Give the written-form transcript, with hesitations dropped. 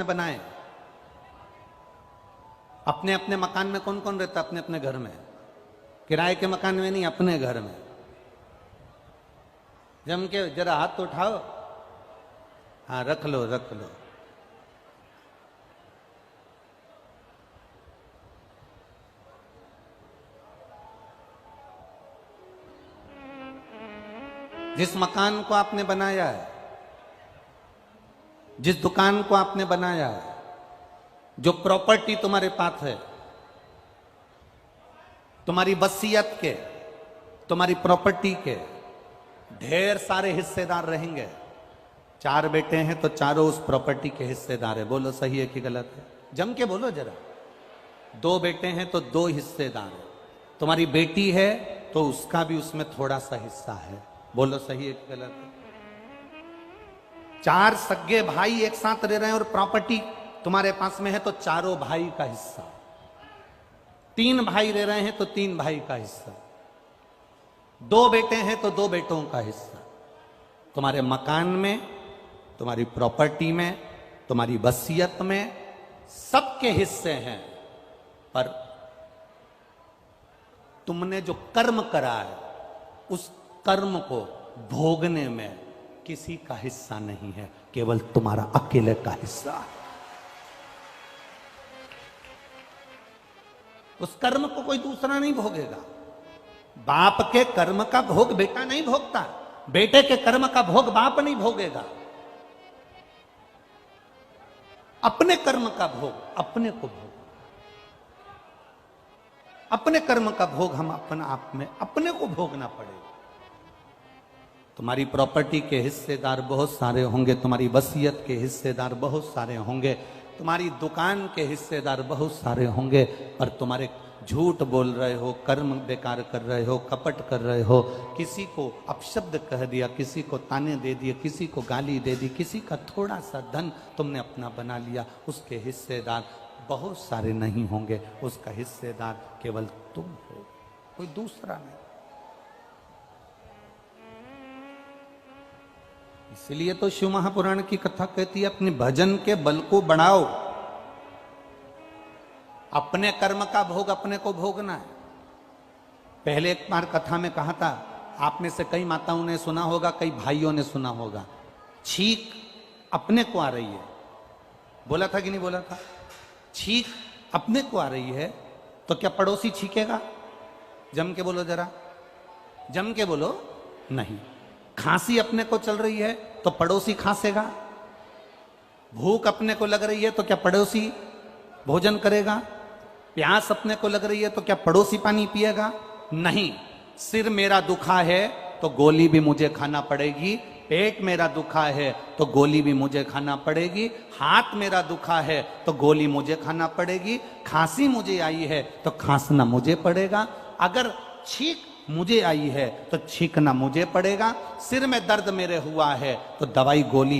बनाए। अपने अपने मकान में कौन कौन रहता? अपने अपने घर में, किराए के मकान में नहीं, अपने घर में। जम के जरा हाथ तो उठाओ। हाँ, रख लो रख लो। जिस मकान को आपने बनाया है, जिस दुकान को आपने बनाया है, जो प्रॉपर्टी तुम्हारे पास है, तुम्हारी वसीयत के, तुम्हारी प्रॉपर्टी के ढेर सारे हिस्सेदार रहेंगे। 4 बेटे हैं तो चारों उस प्रॉपर्टी के हिस्सेदार है। बोलो सही है कि गलत है? जम के बोलो जरा। 2 बेटे हैं तो 2 हिस्सेदार है। तुम्हारी बेटी है तो उसका भी उसमें थोड़ा सा हिस्सा है। बोलो सही है कि गलत है? 4 सगे भाई एक साथ रह रहे हैं और प्रॉपर्टी तुम्हारे पास में है तो चारों भाई का हिस्सा। 3 भाई रह रहे हैं तो 3 भाई का हिस्सा। 2 बेटे हैं तो 2 बेटों का हिस्सा। तुम्हारे मकान में, तुम्हारी प्रॉपर्टी में, तुम्हारी वसीयत में सबके हिस्से हैं, पर तुमने जो कर्म करा है उस कर्म को भोगने में किसी का हिस्सा नहीं है, केवल तुम्हारा अकेले का हिस्सा है। उस कर्म को कोई दूसरा नहीं भोगेगा। बाप के कर्म का भोग बेटा नहीं भोगता, बेटे के कर्म का भोग बाप नहीं भोगेगा। अपने कर्म का भोग अपने को भोग, अपने कर्म का भोग हम अपने आप में अपने को भोगना पड़ेगा। तुम्हारी प्रॉपर्टी के हिस्सेदार बहुत सारे होंगे, तुम्हारी वसीयत के हिस्सेदार बहुत सारे होंगे, तुम्हारी दुकान के हिस्सेदार बहुत सारे होंगे, पर तुम्हारे झूठ बोल रहे हो, कर्म बेकार कर रहे हो, कपट कर रहे हो, किसी को अपशब्द कह दिया, किसी को ताने दे दिए, किसी को गाली दे दी, किसी का थोड़ा सा धन तुमने अपना बना लिया, उसके हिस्सेदार बहुत सारे नहीं होंगे। उसका हिस्सेदार केवल तुम हो, कोई दूसरा नहीं। इसलिए तो शिव महापुराण की कथा कहती है अपने भजन के बल को बढ़ाओ। अपने कर्म का भोग अपने को भोगना है। पहले एक बार कथा में कहा था, आप में से कई माताओं ने सुना होगा, कई भाइयों ने सुना होगा, छींक अपने को आ रही है। बोला था कि नहीं बोला था? छींक अपने को आ रही है तो क्या पड़ोसी छींकेगा? जम के बोलो जरा, जम के बोलो। नहीं। खांसी अपने को चल रही है तो पड़ोसी खांसेगा? भूख अपने को लग रही है तो क्या पड़ोसी भोजन करेगा? प्यास अपने को लग रही है तो क्या पड़ोसी पानी पिएगा? नहीं। सिर मेरा दुखा है तो गोली भी मुझे खाना पड़ेगी, पेट मेरा दुखा है तो गोली भी मुझे खाना पड़ेगी, हाथ मेरा दुखा है तो गोली मुझे खाना पड़ेगी, खांसी मुझे आई है तो खांसना मुझे पड़ेगा, अगर छींक मुझे आई है तो छींकना मुझे पड़ेगा, सिर में दर्द मेरे हुआ है तो दवाई गोली